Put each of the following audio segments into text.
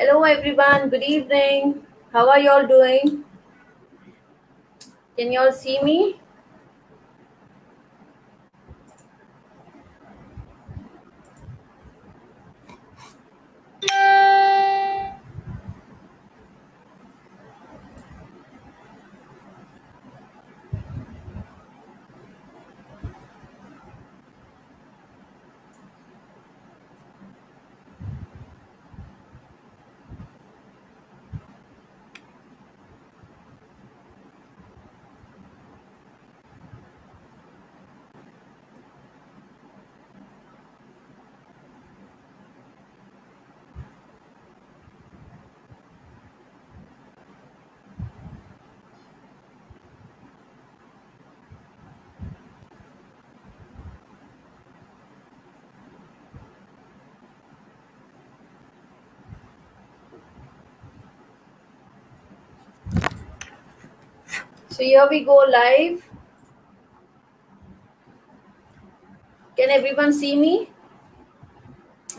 Hello everyone, good evening. How are y'all doing? Can y'all see me? So here we go live. Can everyone see me?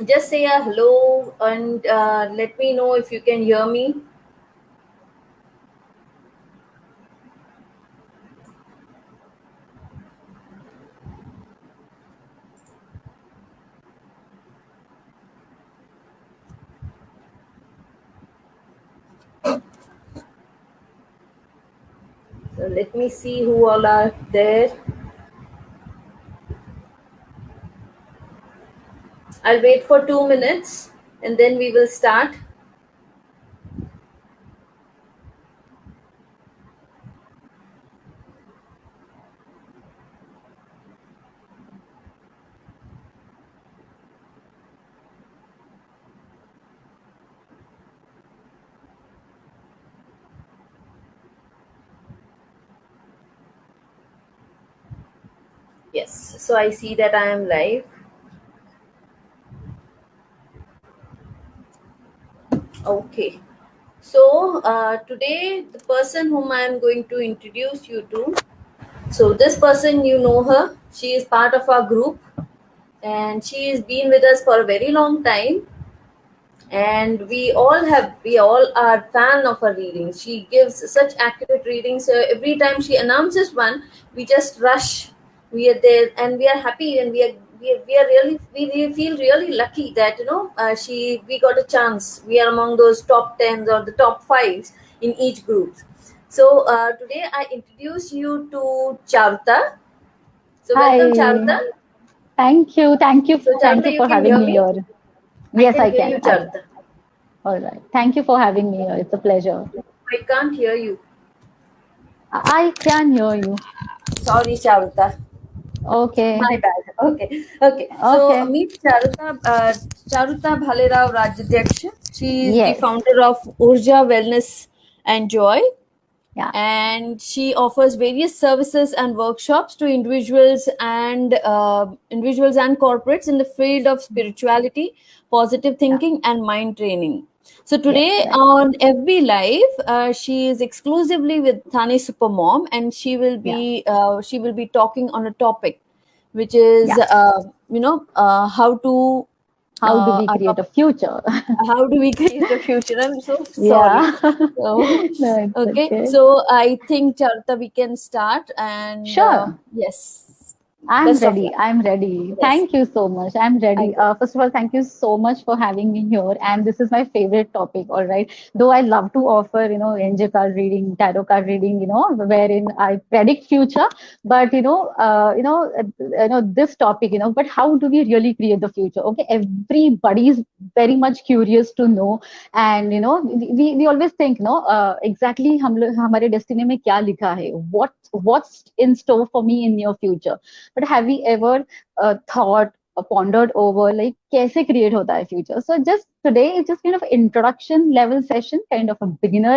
Just say a hello and let me know if you can hear me. So let me see who all are there. I'll wait for 2 minutes and then we will start. Yes, so I see that I am live. Okay. So today the person whom I am going to introduce you to. So this person, you know her. She is part of our group and she has been with us for a very long time, and we all are fan of her readings. She gives such accurate readings, so every time she announces one, we just rush. We are there and we are happy, and we feel really lucky that we got a chance. We are among those top 10s or the top 5s in each group. So today I introduce you to Charuta. So welcome, Charuta. Hi. Thank you. Thank you. So Thank Charuta, you you for can having hear me me? here. I Yes, can I hear you, can. Charuta. All right. Thank you for having me here. It's a pleasure. I can't hear you. I can hear you. Sorry, Charuta. Okay. My bad. Okay. Okay. So Okay. meet Charuta. Charuta Bhalerao Rajadhyaksha. She is the Yes. founder of Urja Wellness and Joy, Yeah. and she offers various services and workshops to individuals and corporates in the field of spirituality, positive Yeah. thinking, and mind training. So Yes. today Right. on FB Live, she is exclusively with Thane Supermom, and Yeah. she will be talking on a topic, which is Yeah. how to How do we our create a topic, future? how do we create a future? I'm so sorry. Yeah. So, No, it's okay. okay. So I think, Charita, we can start. And Sure. yes, I'm best of ready. luck. I'm ready. Yes, Thank you so much. I'm I ready. will. First of all, thank you so much for having me here. And this is my favorite topic. All right. Though I love to offer, angel card reading, tarot card reading, wherein I predict future. But this topic, but how do we really create the future? Okay. Everybody is very much curious to know, and we always think, exactly हमारे destiny में क्या लिखा है? What's in store for me in your future? But have you ever thought or pondered over like कैसे create होता है future? So just today it's just kind of introduction level session, kind of a beginner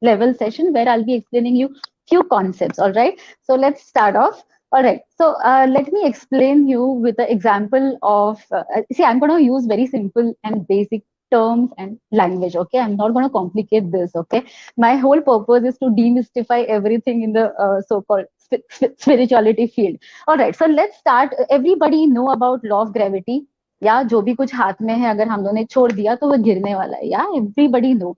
level session where I'll be explaining you few concepts. All right. So let's start off. All right. So let me explain you with the example of see, I'm going to use very simple and basic terms and language. Okay. I'm not going to complicate this. Okay. My whole purpose is to demystify everything in the so-called spirituality field. All right, so let's start. Everybody know about law of gravity. या जो भी कुछ हाथ में है अगर हम लोगों ने छोड़ दिया तो वो गिरने वाला है, या everybody know.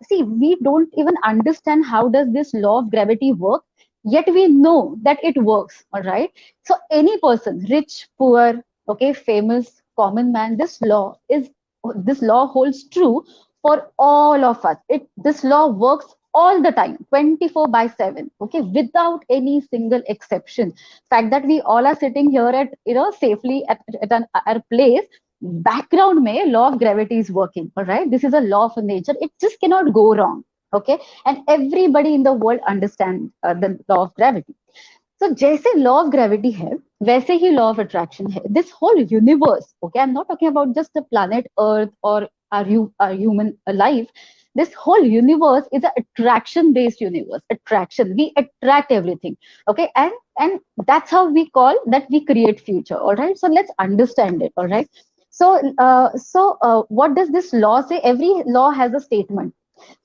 See, we don't even understand how does this law of gravity work, yet we know that it works. All right, so any person, rich, poor, okay, famous, common man, this law holds true for all of us. This law works all the time, 24/7, okay, without any single exception. Fact that we all are sitting here at, safely at our place, background mein law of gravity is working. All right, this is a law of nature, it just cannot go wrong. Okay, and everybody in the world understand the law of gravity. So जैसे law of gravity है वैसे ही law of attraction है. This whole universe, okay, I'm not talking about just the planet Earth or our human life. This whole universe is an attraction based universe. Attraction, we attract everything, okay, and that's how we call that we create future. All right, so let's understand it. All right, so what does this law say? Every law has a statement.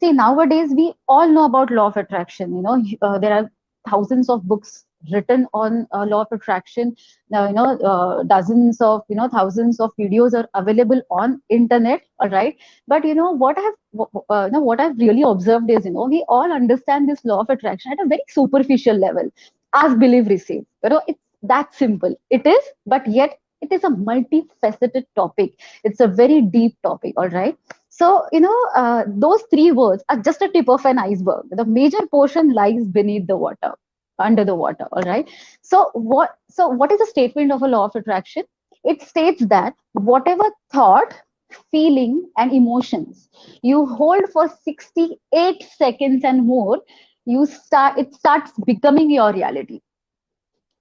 See, nowadays we all know about law of attraction. There are thousands of books written on law of attraction. Dozens of, thousands of videos are available on internet. All right, but what I've really observed is, we all understand this law of attraction at a very superficial level. Ask, believe, receive. It's that simple. It is, but yet it is a multifaceted topic. It's a very deep topic. All right. So, those three words are just a tip of an iceberg. The major portion lies beneath the water, under the water. All right. So what is the statement of a law of attraction? It states that whatever thought, feeling, and emotions you hold for 68 seconds and more, it starts becoming your reality.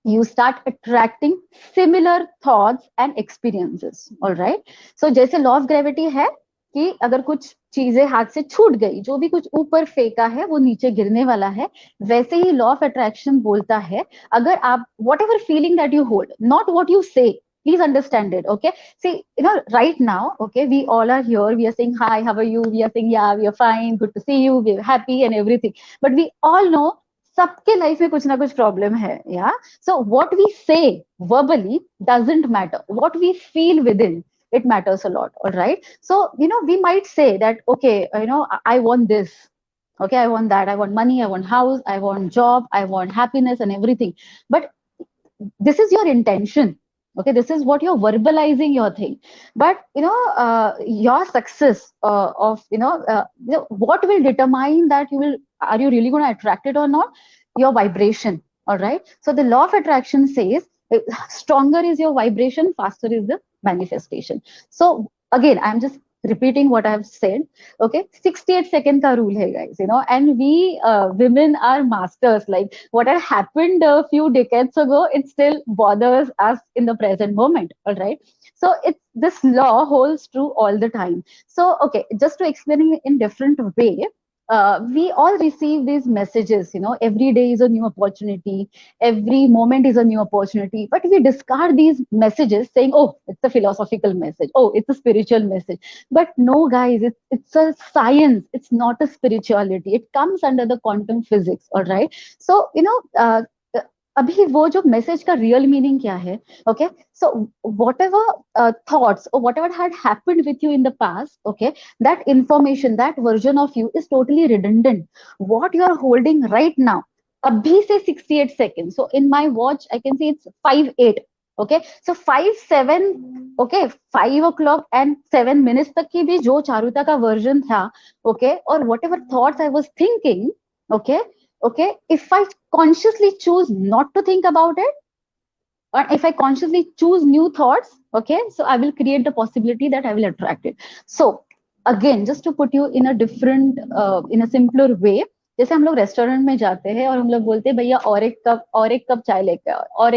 You start attracting similar thoughts and experiences. All right, so जैसे law of gravity है कि अगर कुछ चीजें हाथ से छूट गई, जो भी कुछ ऊपर फेंका है वो नीचे गिरने वाला है, वैसे ही लॉ ऑफ अट्रैक्शन बोलता है अगर आप whatever feeling that you hold, not what you say, please understand it. Okay, see, right now, okay, we all are here, we are saying hi, how are you, we are saying yeah, we are fine, good to see you, we are happy and everything, but we all know सबके life में कुछ ना कुछ problem है. या so what we से verbally doesn't matter, what we feel within, it matters a lot. All right, so we might say that, okay, I want this, okay, I want that, I want money, I want house, I want job, I want happiness and everything, but this is your intention. Okay, this is what you're verbalizing your thing, but your success what will determine that are you really going to attract it or not? Your vibration. All right, so the law of attraction says stronger is your vibration, faster is the manifestation. So again, I'm just repeating what I have said. Okay, 68 second ka rule hai, guys, and we women are masters. Like what had happened a few decades ago, it still bothers us in the present moment. All right, so this law holds true all the time. So okay, just to explain it in different way, we all receive these messages, every day is a new opportunity, every moment is a new opportunity, but we discard these messages saying, oh, it's a philosophical message, oh, it's a spiritual message. But no, guys, it's a science, it's not a spirituality, it comes under the quantum physics. All right, so अभी वो जो message का real meaning क्या है? Okay, so whatever thoughts or whatever had happened with you in the past, okay, that information, that version of you is totally redundant. What you are holding right now, abhi se 68 seconds, so in my watch I can see it's 5:08. okay, so 5:07, okay, 5 o'clock and 7 minutes तक की भी जो चारुता का version था, okay, और whatever thoughts I was thinking, okay, if I consciously choose not to think about it, or if I consciously choose new thoughts, okay, so I will create the possibility that I will attract it. So again, just to put you in a different in a simpler way, जैसे हम लोग restaurant में जाते हैं और हम लोग बोलते हैं भैया और एक कप चाय लेके आओ, और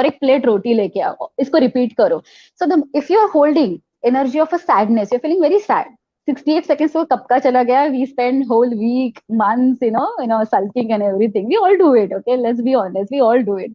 एक प्लेट रोटी लेके आओ, इसको रिपीट करो. So if you are holding energy of a sadness, you're feeling very sad, 68 seconds वो कब का चला गया, we spend whole week, months, sulking and everything. We all do it, okay? Let's be honest, we all do it.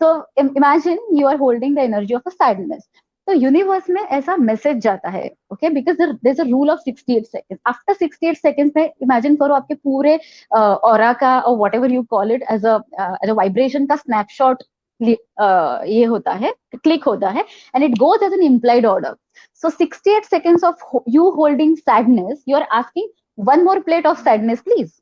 So imagine you are holding the energy of a sadness. तो universe में ऐसा message जाता है, okay, because there is a rule of 68 seconds. After 68 seconds में imagine करो आपके पूरे aura का, और whatever you call it, as a vibration का स्नैपशॉट ये होता है, click होता है, and it goes as an implied order. So 68 seconds of you holding sadness, you are asking one more plate of sadness, please.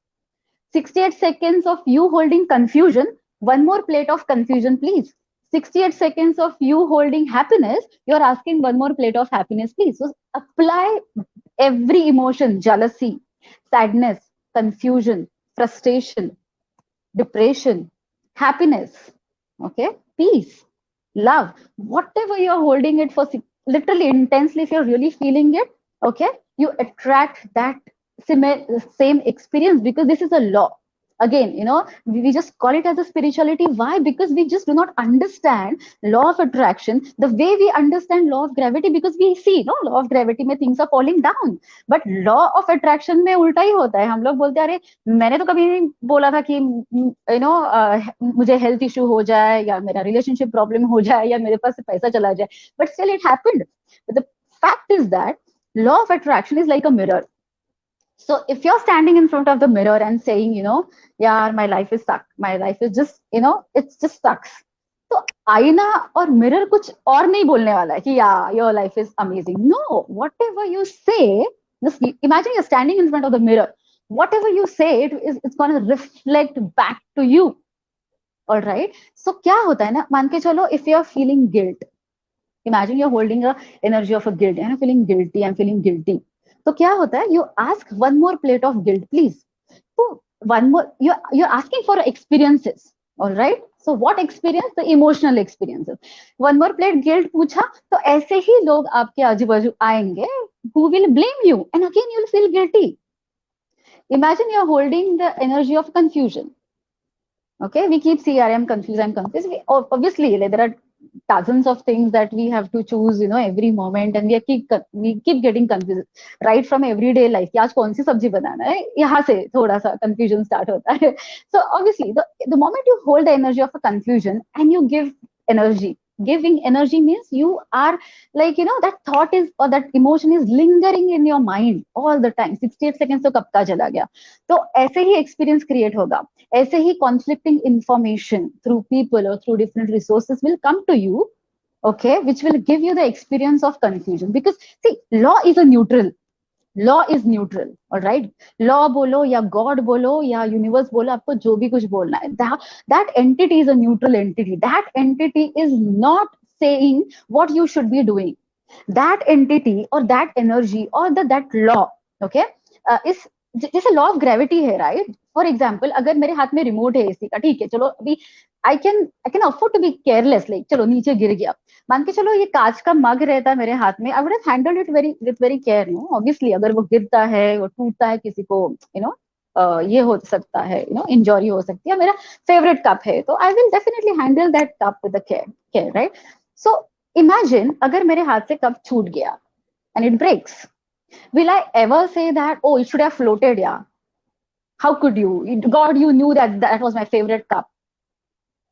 68 seconds of you holding confusion, one more plate of confusion, please. 68 seconds of you holding happiness, you're asking one more plate of happiness, please. So apply every emotion: jealousy, sadness, confusion, frustration, depression, happiness, okay, peace, love, whatever you're holding it for, literally intensely, if you're really feeling it, okay, you attract that same experience, because this is a law. Again, we just call it as a spirituality. Why? Because we just do not understand law of attraction the way we understand law of gravity, because we see, no, law of gravity में things are falling down, but law of attraction में उल्टा ही होता है. हम लोग बोलते हैं अरे मैंने तो कभी नहीं बोला था कि मुझे हेल्थ इशू हो जाए, या मेरा रिलेशनशिप प्रॉब्लम हो जाए, या मेरे पास से पैसा चला जाए, but still it happened. The fact is that law of attraction is like a mirror. So if you're standing in front of the mirror and saying, yeah, my life is stuck, my life is just, it's just sucks, तो आईना और mirror कुछ और नहीं बोलने वाला है कि या your life is amazing. No, whatever you say, just imagine you're standing in front of the mirror, whatever you say, it's going to reflect back to you. All right, so क्या होता है ना, मान के चलो, if you're feeling guilt, imagine you're holding a energy of a guilt and I'm feeling guilty, I'm feeling guilty. तो क्या होता है, you ask one more plate of guilt, please. So one more, you're asking for experiences. All right, so what experience? The emotional experiences. One more plate guilt पूछा, तो ऐसे ही लोग आपके आजू बाजू आएंगे who will blame you, and again you'll feel guilty. Imagine you're holding the energy of confusion. Okay, we keep saying I'm confused, I'm confused. Obviously there are dozens of things that we have to choose, every moment, and we keep getting confused right from everyday life. कि आज कौन सी सब्जी बनाना है, यहाँ से थोड़ा सा confusion start होता है. So obviously the moment you hold the energy of a confusion and you give energy, giving energy means you are like, that thought is, or that emotion is lingering in your mind all the time. 68 seconds तो कब का चला गया. तो ऐसे ही experience create होगा. ऐसे ही conflicting information through people or through different resources will come to you, okay, which will give you the experience of confusion. Because see, law is a neutral. Law is neutral. Alright, law बोलो या God बोलो या universe बोलो, आपको जो भी कुछ बोलना है, that entity is a neutral entity. That entity is not saying what you should be doing. That entity और दैट एनर्जी और दैट लॉ, ओके, इस जैसे लॉ ऑफ ग्रेविटी है, राइट. फॉर एग्जाम्पल, अगर मेरे हाथ में रिमोट है एसी का, ठीक है, चलो अभी I can afford to be careless, like चलो नीचे गिर गया, मान के चलो ये कांच का मग रहता है मेरे हाथ में, I would have handled it with very care. No, obviously अगर वो गिरता है, वो टूटता है, किसी को ये हो सकता है, इंजरी हो सकती है. मेरा फेवरेट कप है, तो I will definitely handle that cup with care, right. So imagine अगर मेरे हाथ से कप छूट गया and it breaks, will I ever say that, oh, it should have floated? Yeah, how could you? God, you knew that was my favorite cup.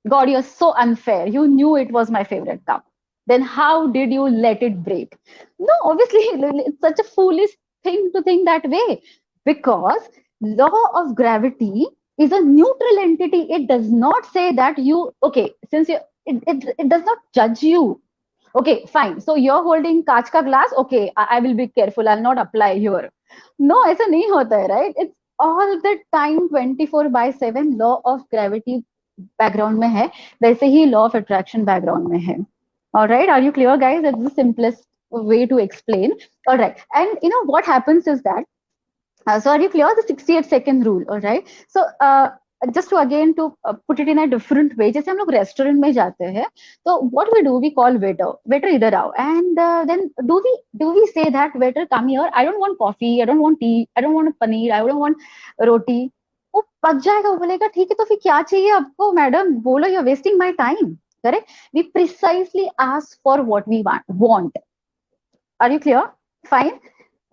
God, you're so unfair, you knew it was my favorite cup, then how did you let it break? No, obviously it's such a foolish thing to think that way, because law of gravity is a neutral entity. It does not say that you, okay, since you, it does not judge you. Okay, fine, so you're holding कांच का glass, okay, I will be careful, I'll not apply here. No, ऐसा नहीं होता है, right? It's all the time 24/7 law of gravity background में है, वैसे ही लॉ ऑफ अट्रैक्शन बैकग्राउंड में है. Alright, are you clear guys? That's the simplest way to explain. All right, and what happens is that, so are you clear the 68-second rule? All right, so just to again to put it in a different way, जैसे हम लोग restaurant में जाते हैं, तो what we do, we call waiter इधर आओ, and then do we say that waiter come here, I don't want coffee, I don't want tea, I don't want paneer, I don't want roti. वो पक जाएगा, वो बोलेगा ठीक है तो फिर क्या चाहिए आपको मैडम, बोलो, you are wasting my time. Correct, we precisely ask for what we want. Are you clear? Fine.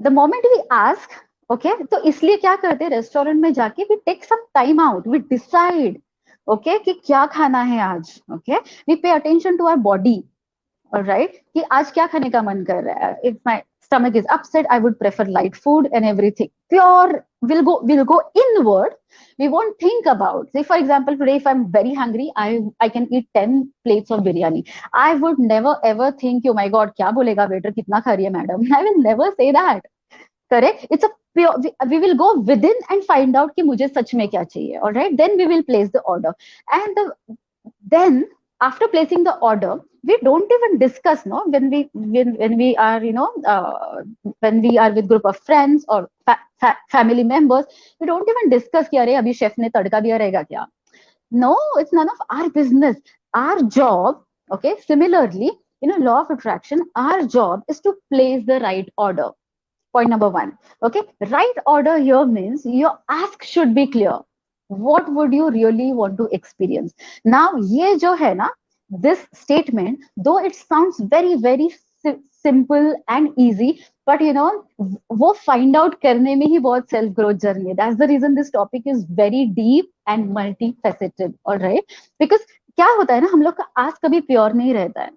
The moment we ask, okay, तो इसलिए क्या करते हैं, रेस्टोरेंट में जाके we take some time out, we decide, okay, कि क्या खाना है आज. Okay, we pay attention to our body. Right, कि आज क्या खाने का मन कर रहा है, if my stomach is upset, I would prefer light food and everything. Pure, we'll go inward. We won't think about. Say, for example, today if I'm very hungry, I can eat 10 plates of biryani. I would never ever think, oh my God, क्या बोलेगा waiter, कितना खा रही है madam. I will never say that. Correct? It's a pure. We will go within and find out कि मुझे सच में क्या चाहिए. All right. Then we will place the order. And then after placing the order, we don't even discuss, no, when we are, when we are with group of friends or family members, we don't even discuss कि अरे अभी chef ने तड़का दिया रहेगा क्या. No, it's none of our business. Our job, okay, similarly, law of attraction, our job is to place the right order. Point number one. Okay, right order here means your ask should be clear. What would you really want to experience? Now, ये जो है ना, this statement, though it sounds very very simple and easy, but वो find out करने में ही बहुत self growth journey है. That's the reason this topic is very deep and multifaceted. All right, because क्या होता है ना, हम लोग का ask कभी pure नहीं रहता है.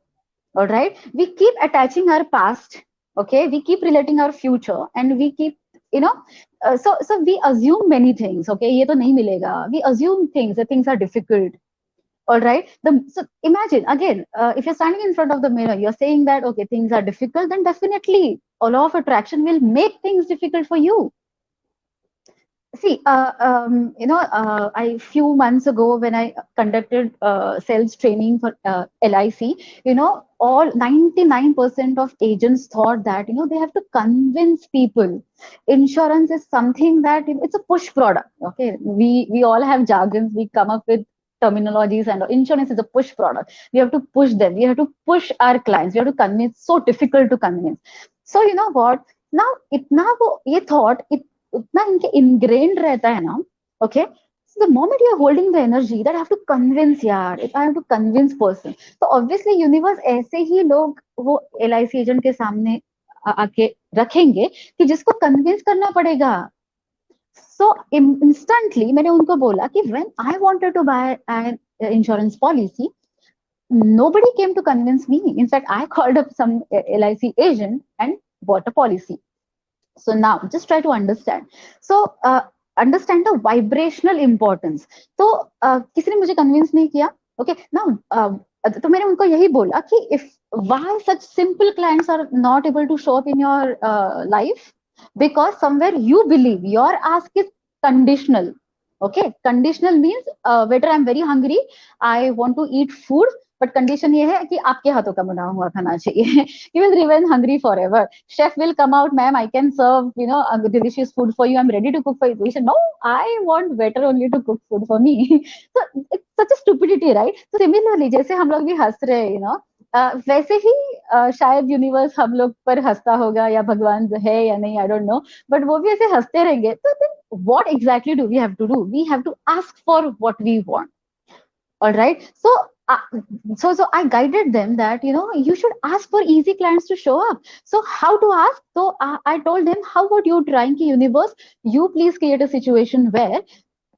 All right, we keep attaching our past. Okay, we keep relating our future, and we keep, so we assume many things. Okay, ये तो नहीं मिलेगा. We assume things, that things are difficult. All right, so imagine again, if you're standing in front of the mirror, you're saying that okay, things are difficult, then definitely law of attraction will make things difficult for you. See, I few months ago when I conducted sales training for LIC, all 99% of agents thought that they have to convince people. Insurance is something that it's a push product. Okay, we all have jargons. We come up with terminologies, and insurance is a push product. We have to push them. We have to push our clients. We have to convince. So difficult to convince. So you know what? Now, इतना वो ये thought उतना इनके ingrained रहता है ना. Okay, so the moment you are holding the energy that I have to convince यार, if I have to convince person, so obviously universe ऐसे ही लोग वो LIC एजेंट के सामने आके रखेंगे कि जिसको convince करना पड़ेगा. So instantly मैंने उनको बोला कि when I wanted to buy an insurance policy, nobody came to convince me. In fact, I called up some LIC agent and bought a policy. So now just try to understand. So understand the vibrational importance. तो किसी ने मुझे convince नहीं किया. Okay, now तो मैंने उनको यही बोला कि if why such simple clients are not able to show up in your life, because somewhere you believe your ask is conditional. Okay, conditional means waiter, I'm very hungry, I want to eat food, but condition ये है कि आपके हाथों का बना हुआ खाना चाहिए. You will remain hungry forever. Chef will come out, ma'am, I can serve a delicious food for you, I'm ready to cook for you. You said no, I want waiter only to cook food for me. So it's such a stupidity, right? So similarly, जैसे हम लोग भी हंस रहे हैं, वैसे ही शायद universe हम लोग पर हंसता होगा, या भगवान है या नहीं, आई डोंट नो, बट वो भी ऐसे हंसते रहेंगे. तो then what exactly do we have to do? We have to ask for what we want. All right, so I guided them that you should ask for easy clients to show up. So how to ask? So I told them, how about you trying to universe, you please create a situation where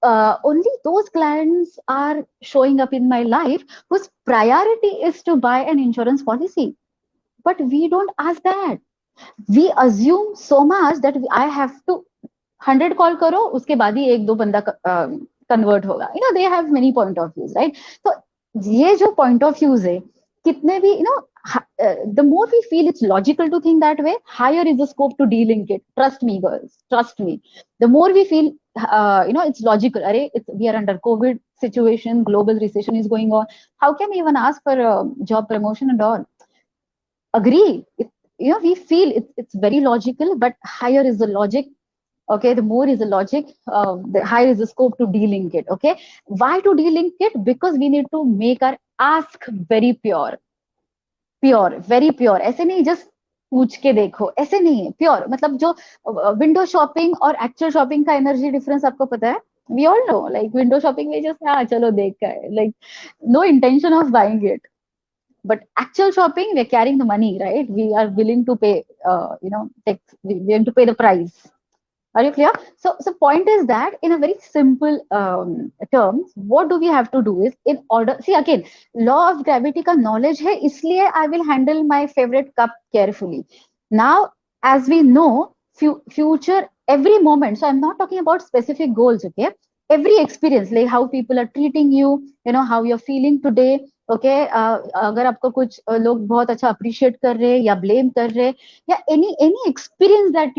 only those clients are showing up in my life whose priority is to buy an insurance policy. But we don't ask that. We assume so much that I have to 100 call करो, उसके बाद ही एक दो बंदा convert होगा. They have many point of views, right? तो ये जो पॉइंट ऑफ व्यूज है, कितने भी the more we feel it's logical to think that way, higher is the scope to de-link it. Trust me, girls, trust me. The more we feel it's logical, we are under COVID situation, global recession is going on, how can we even ask for a job promotion and all? Agree, we feel it's very logical, but higher is the logic. Okay, the more is the logic, the higher is the scope to de-link it. Okay, why to de-link it? Because we need to make our ask very pure, very pure. ऐसे नहीं just पूछ के देखो, ऐसे नहीं है. Pure मतलब जो विंडो शॉपिंग और एक्चुअल शॉपिंग का एनर्जी डिफरेंस आपको पता है. We all know, like window shopping में just चलो देख का है, like no intention of buying it. But actual shopping, we're carrying the money, right? We are willing to pay, we have to pay the price. Are you clear? So point is that in a very simple terms, what do we have to do is in order. See again, law of gravity का knowledge है, इसलिए I will handle my favorite cup carefully. Now, as we know, future every moment. So I'm not talking about specific goals. Okay, every experience, like how people are treating you, you know how you're feeling today. Okay अगर आपको कुछ लोग बहुत अच्छा appreciate कर रहे हैं या ब्लेम कर रहे हैं या any experience that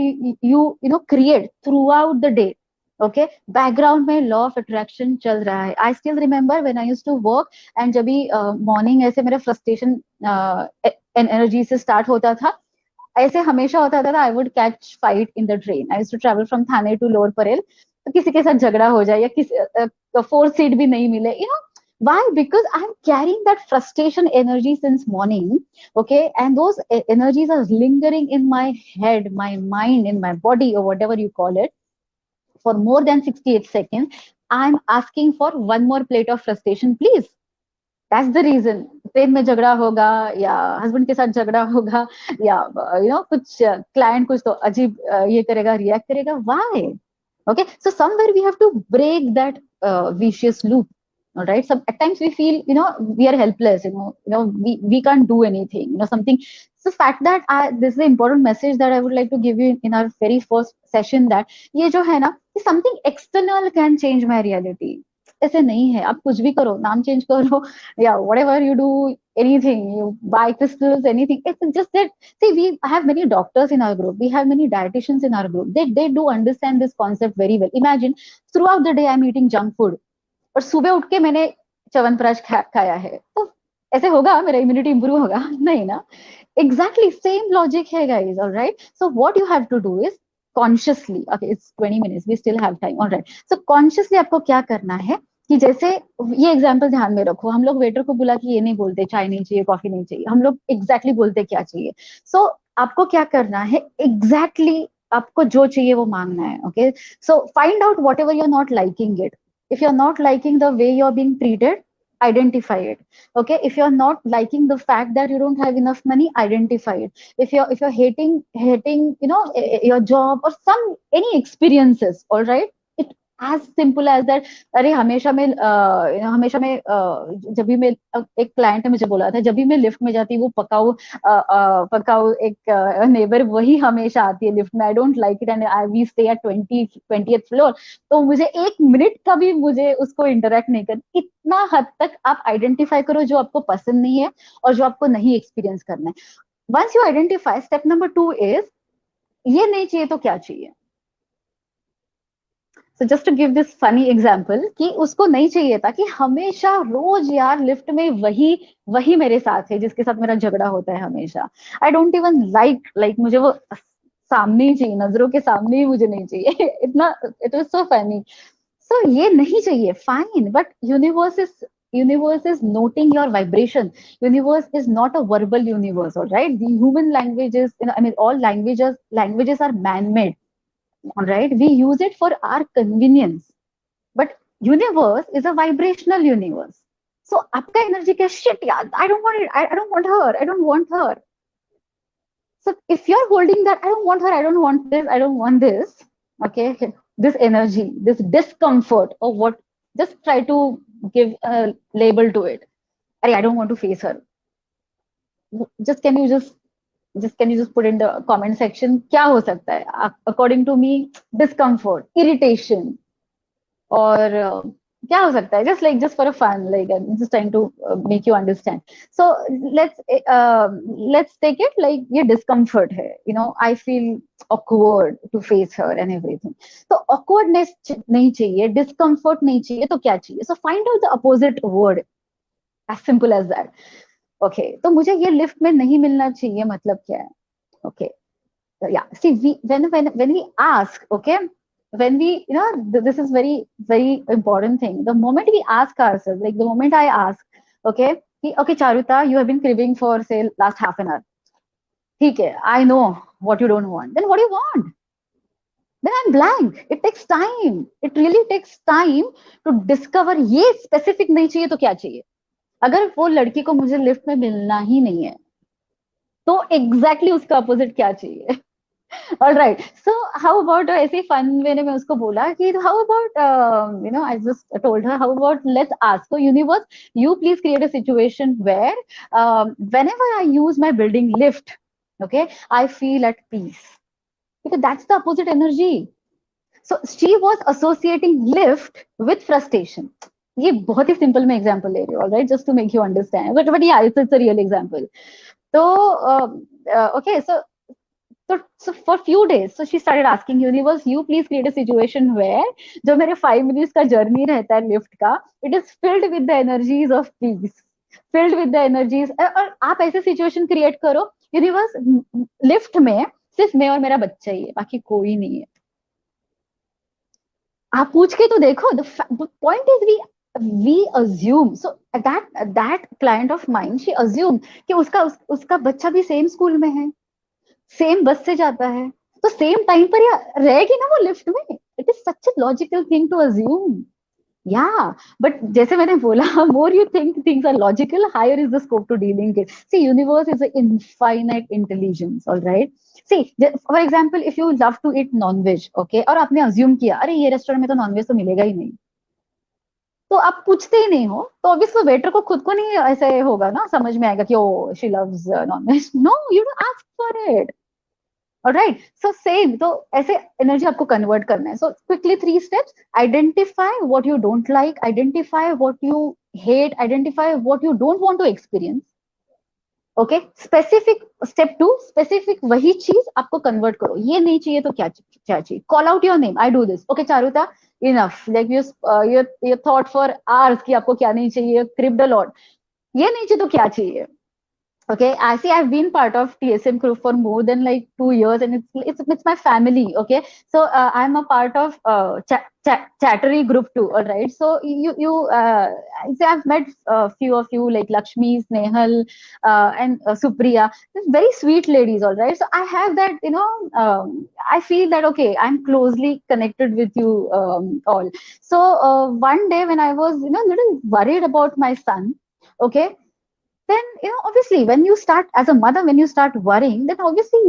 you know create throughout the day. Okay background में लॉ ऑफ अट्रैक्शन चल रहा है. I still remember when I used to work and जब भी मॉर्निंग ऐसे मेरा फ्रस्ट्रेशन एनर्जी से स्टार्ट होता था, ऐसे हमेशा होता था. I would catch fight in the train. I used to travel from Thane to Lower Parel. तो किसी के साथ झगड़ा हो जाए या किसी फोर्थ सीट भी नहीं मिले, you know why? Because I'm carrying that frustration energy since morning. Okay, and those energies are lingering in my head, my mind, in my body, or whatever you call it, for more than 68 seconds. I'm asking for one more plate of frustration, please. That's the reason. Train में झगड़ा होगा या husband के साथ झगड़ा होगा या you know कुछ क्लाइंट कुछ तो अजीब ये करेगा, रिएक्ट करेगा. Why? Okay, so somewhere we have to break that vicious loop. All right, so at times we feel, you know, we are helpless, we can't do anything, you know, something. So the fact that this is the important message that I would like to give you in our very first session, that ये जो है ना, something external can change my reality. ऐसे नहीं है, आप कुछ भी करो, नाम चेंज करो या whatever you do, anything, you buy crystals, anything. It's just that, see, we have many doctors in our group, we have many dietitians in our group. They do understand this concept very well. Imagine throughout the day I'm eating junk food और सुबह उठ के मैंने च्यवनप्राश खाया है, तो ऐसे होगा मेरा इम्यूनिटी इंप्रूव होगा? नहीं ना. एग्जैक्टली सेम लॉजिक है guys. Alright, so what you have to do is consciously, okay it's 20 minutes, we still have time. Alright, so consciously आपको क्या करना है कि जैसे ये एग्जांपल ध्यान में रखो, हम लोग वेटर को बुला के ये नहीं बोलते चाय नहीं चाहिए, कॉफी नहीं चाहिए, हम लोग एग्जैक्टली बोलते क्या चाहिए. सो आपको क्या करना है, एग्जैक्टली आपको जो चाहिए वो मांगना है. Okay, so find out whatever you are not liking it. If you're not liking the way you're being treated, identify it. Okay, if you're not liking the fact that you don't have enough money, identify it. If you're hating you know your job or some any experiences, all right, it as simple as that. अरे हमेशा मैं हमेशा मैं जब भी मैं एक client ने मुझे बोला था, जब भी मैं लिफ्ट में जाती हूँ, वो पकाऊ एक नेबर वही हमेशा आती है लिफ्ट में. I don't like it and I we stay at 20th floor. तो मुझे एक मिनट का भी मुझे उसको इंटरेक्ट नहीं कर. इतना हद तक आप आइडेंटिफाई करो जो आपको पसंद नहीं है और जो आपको नहीं एक्सपीरियंस करना है. Once you identify, step number 2 is ये नहीं चाहिए तो क्या चाहिए. So just to give this funny example कि उसको नहीं चाहिए था कि हमेशा रोज यार लिफ्ट में वही वही मेरे साथ है जिसके साथ मेरा झगड़ा होता है हमेशा. आई डोंट इवन लाइक मुझे वो सामने ही चाहिए, नजरों के सामने ही मुझे नहीं चाहिए. इतना इट वाज सो फनी. सो ये नहीं चाहिए, fine, but universe is noting your vibration. Universe is not a verbal universe, all right? The human languages, you know, I mean all languages are man made. All right, we use it for our convenience, but universe is a vibrational universe. So आपका energy का shit यार, I don't want it, I don't want her, I don't want her. So if you're holding that, I don't want her, I don't want this, I don't want this, okay, this energy, this discomfort or what, just try to give a label to it. I don't want to face her. Just can you just put in the comment section क्या हो सकता है according to me? Discomfort, irritation, और क्या हो सकता है? Just for a fun, like I'm just trying to make you understand. So let's take it like ये discomfort है, you know, I feel awkward to face her and everything. तो awkwardness नहीं चाहिए, discomfort नहीं चाहिए, तो क्या चाहिए? So find out the opposite word, as simple as that. Okay तो मुझे ये लिफ्ट में नहीं मिलना चाहिए मतलब क्या है? ओके या सी when we ask, okay, when we, you know, this is very important thing. The moment we ask ourselves, like the moment I ask, okay Charuta, you have been cribbing for say last half an hour. ठीक है, I know what you don't want. Then what do you want? Then I'm blank. It takes time. It really takes time to discover ये specific नहीं चाहिए तो क्या चाहिए. अगर वो लड़की को मुझे लिफ्ट में मिलना ही नहीं है तो एग्जैक्टली उसका अपोजिट क्या चाहिए. All right. So how about ऐसे fun way में उसको बोला कि how about I just told her, how about let's ask, so universe, you please create a situation where whenever I use my building lift, okay, I feel at peace, because that's the opposite energy. So she was associating lift with frustration. ये बहुत ही simple मैं example ले रही हूँ, alright, just to make you understand, but yeah it's a real example. तो okay, so for few days, so she started asking universe, you please create a situation where जो मेरे 5 minutes का journey रहता है lift का, it is filled with the energies of peace, filled with the energies. और आप ऐसे situation create करो, यूनिवर्स, लिफ्ट में सिर्फ मैं और मेरा बच्चा ही है, बाकी कोई नहीं है. आप पूछ के तो देखो. The point is we assume. So that client of mind, she assume कि उसका बच्चा भी सेम स्कूल में है, सेम बस से जाता है, तो सेम टाइम पर या रहेगी ना वो लिफ्ट में. It is such a logical thing to assume. Yeah but जैसे मैंने बोला, more you think things are logical, higher is the scope to dealing it. See universe is a infinite intelligence, alright. See for example, if you love to eat nonveg, okay, और आपने assume किया अरे ये restaurant में तो nonveg तो मिलेगा ही नहीं, तो आप पूछते ही नहीं हो, तो ऑब्वियसली वेटर को खुद को नहीं ऐसे होगा ना, समझ में आएगा कि oh she loves nonveg. No, you don't ask for it. Alright, so same, तो ऐसे एनर्जी आपको कन्वर्ट करना है. So quickly 3 steps: identify what you don't like, identify what you hate, identify what you don't want to experience. Okay, specific. Step 2, specific वही चीज आपको convert करो. ये नहीं चाहिए तो क्या क्या चाहिए. Call out your name, I do this. Okay Charuta, enough, like you thought for hours कि आपको क्या नहीं चाहिए, क्रिप्ड अ लॉट. ये नहीं चाहिए तो क्या चाहिए. Okay, I see. I've been part of TSM group for more than like 2 years, and it's my family. Okay, so I'm a part of Chattery group too. All right, so see, I've met a few of you like Lakshmi, Snehal, and Supriya. They're very sweet ladies. All right, so I have that. I feel that okay, I'm closely connected with you all. So one day when I was little worried about my son. Okay, then obviously when you start as a mother, when you start worrying, then obviously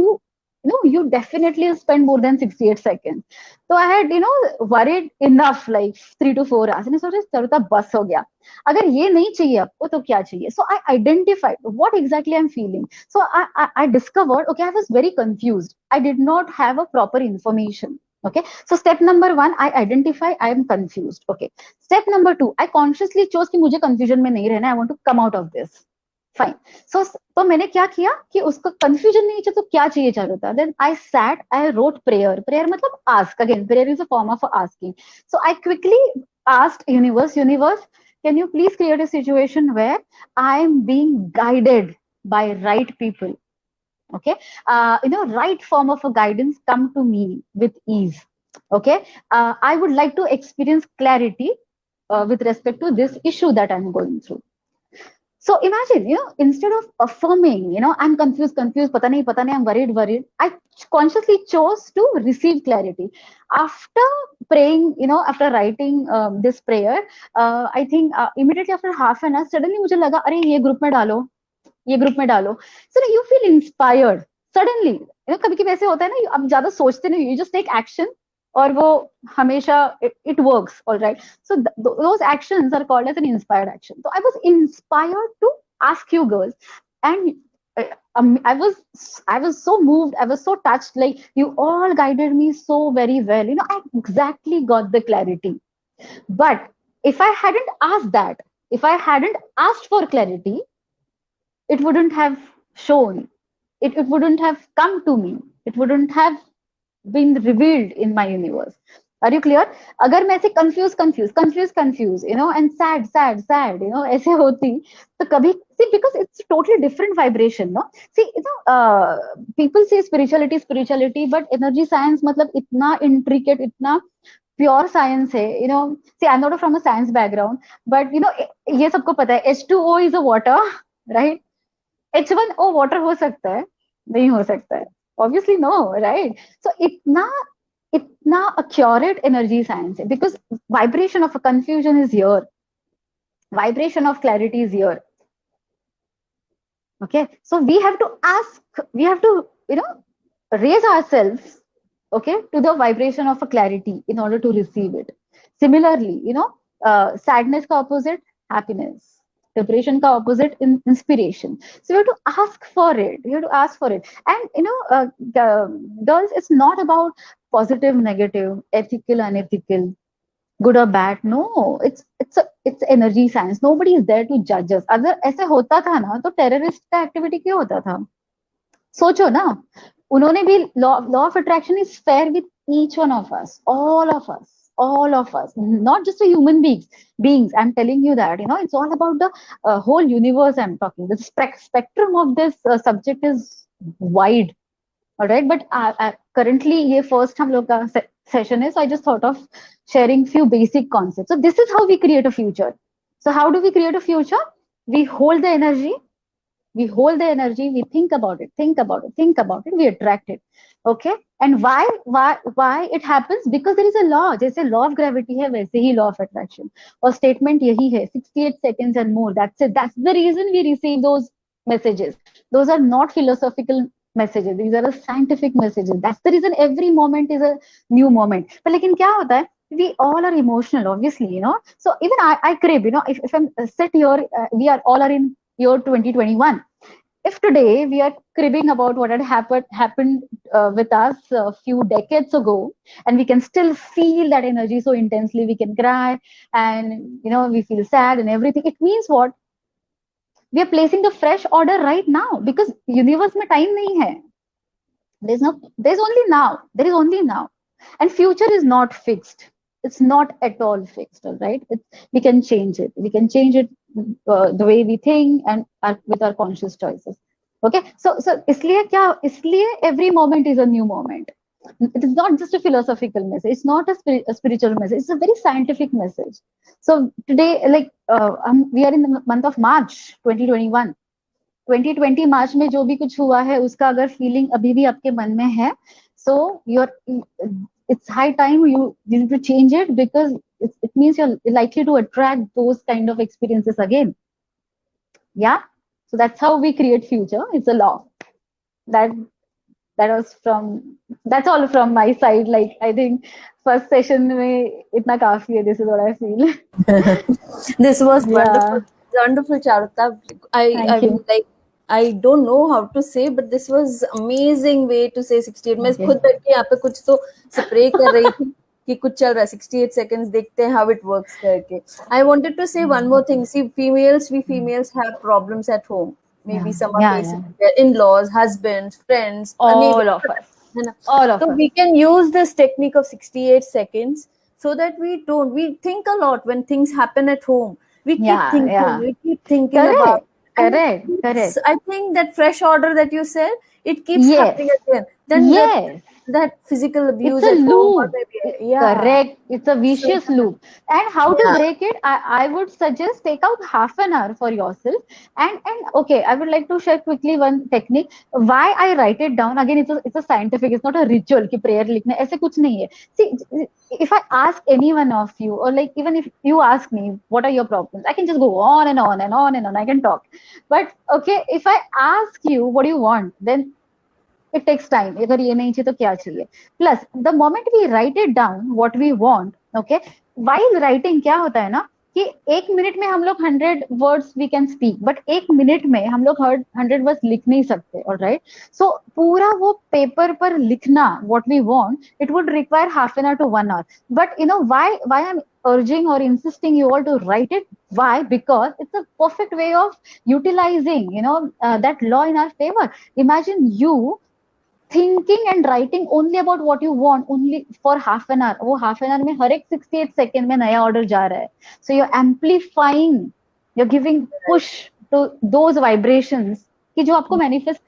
you definitely spend more than 68 seconds. So I had worried enough, like 3 to 4 hours, and I thought charuta bus ho gaya, agar ye nahi chahiye aapko to kya chahiye. So I identified what exactly I'm feeling. So I discovered, okay, I was very confused, I did not have a proper information. Okay, so step number 1, I identify I am confused. Okay, step number 2, I consciously chose कि मुझे confusion में नहीं रहना, I want to come out of this. Fine. So तो मैंने क्या किया कि उसको कंफ्यूजन नहीं चाहिए तो क्या चाहिए Charuta. Then I sat, I wrote prayer. Prayer मतलब ask. Again prayer is a form of asking. So I quickly asked universe, universe, can you please create a situation where I am being guided by right people. Okay, right form of a guidance come to me with ease. Okay, I would like to experience clarity with respect to this issue that I'm going through. So imagine, instead of affirming, I'm confused, pata nahi, I'm worried, I consciously chose to receive clarity. After praying, after writing this prayer, I think immediately after half an hour, suddenly मुझे लगा, अरे ये group में डालो, ये group में डालो. So you feel inspired suddenly. कभी कभी ऐसे होता है ना, आप ज्यादा सोचते नहीं, you just take action, और वो हमेशा it works. All right, so those actions are called as an inspired action. So I was inspired to ask you girls, and I was so moved, I was so touched, like you all guided me so very well. I exactly got the clarity. But if I hadn't asked that, if I hadn't asked for clarity, it wouldn't have shown, it wouldn't have come to me, it wouldn't have been revealed in my universe. Are you clear? अगर मैं ऐसे confused, and sad, ऐसे होती, तो कभी, see, because it's totally different vibration, no? See, people say spirituality, but energy science मतलब इतना intricate, इतना pure science है, see, I'm not from a science background, but ये सबको पता है, H2O is a water, right? H1O water हो सकता है, नहीं हो सकता है, obviously no, right? So itna accurate energy science hai, because vibration of a confusion is here, vibration of clarity is here. Okay, so we have to ask, we have to raise ourselves, okay, to the vibration of a clarity in order to receive it. Similarly, sadness ka opposite, happiness. Depression ka opposite, inspiration. So you have to ask for it. You have to ask for it. And girls, it's not about positive, negative, ethical, unethical, good or bad. No, it's energy science. Nobody is there to judge us. अगर ऐसे होता था ना, तो terrorist का activity क्यों होता था? सोचो ना, उन्होंने भी law of attraction is fair with each one of us, all of us, not just a human beings. I'm telling you that, it's all about the whole universe. I'm talking the spectrum of this subject is wide. All right, but currently ये first हम लोग का session है, so I just thought of sharing few basic concepts. So this is how we create a future. So how do we create a future? We hold the energy, we hold the energy, we think about it, we attract it. Okay, and why it happens? Because there is a law. जैसे law of gravity है, वैसे ही law of attraction. और statement यही है, 68 seconds and more, that's it. That's the reason we receive those messages. Those are not philosophical messages, these are scientific messages. That's the reason every moment is a new moment. But लेकिन क्या होता है, we all are emotional, obviously, so even I crave, if I'm sit here, we are all are in year 2021. If today we are cribbing about what had happened with us a few decades ago, and we can still feel that energy so intensely, we can cry, and we feel sad and everything, it means what? We are placing the fresh order right now, because universe mein time nahi hai. There's only now. There is only now. And future is not fixed. It's not at all fixed, all right? We can change it. We can change it the way we think and with our conscious choices. Okay? So isliye every moment is a new moment. It is not just a philosophical message. It's not a spiritual message. It's a very scientific message. So today, we are in the month of March 2021. 2020 मार्च में जो भी कुछ हुआ है, उसका अगर feeling अभी भी आपके मन में है, so it's high time you need to change it, because it means you're likely to attract those kind of experiences again. Yeah, so that's how we create future. It's a law. That's all from my side. Like, I think first session में इतना काफी है. This is what I feel. This was Yeah. wonderful, Charutta. Thank you. I don't know how to say, but this was amazing way to say 68. मैं Okay. खुद बैठ के यहाँ पे कुछ तो स्प्रे कर रही थी कि कुछ चल रहा है. 68 seconds देखते हैं how it works करके. I wanted to say one more thing. See, we females have problems at home. Maybe some are facing their in-laws, husbands, friends, All of us. All of so us. we can use this technique of 68 seconds so that we think a lot when things happen at home. We keep thinking about. Correct. I think that fresh order that you said, it keeps Yes. happening again. Then Yes. that physical abuse It's a at home, or loop. maybe, yeah. Correct. It's a vicious loop. And how to Yeah. break it? I would suggest take out half an hour for yourself. And okay, I would like to share quickly one technique. Why I write it down again? It's a scientific. It's not a ritual कि prayer लिखना ऐसे कुछ नहीं है. See, if I ask any one of you, or like even if you ask me, what are your problems? I can just go on and on and on and on. I can talk. But okay, if I ask you what do you want, then it takes time. अगर ये नहीं चाहिए तो क्या चाहिए? Plus, the moment we write it down, what we want, okay, while writing क्या होता है ना कि 1 मिनट में हम लोग 100 words we can speak, but 1 minute में हम लोग 100 words लिख नहीं सकते, all right? So पूरा वो पेपर पर लिखना what we want, it would require half an hour to 1 hour. But why I'm urging or insisting you all to write it? Why? Because it's a perfect way of utilizing that law in our favor. Imagine you thinking and writing only about what you want only for half an hour. वो half an hour में हर एक 68 second में नया order जा रहा है. So you're amplifying, you're giving push to those vibrations कि जो आपको manifest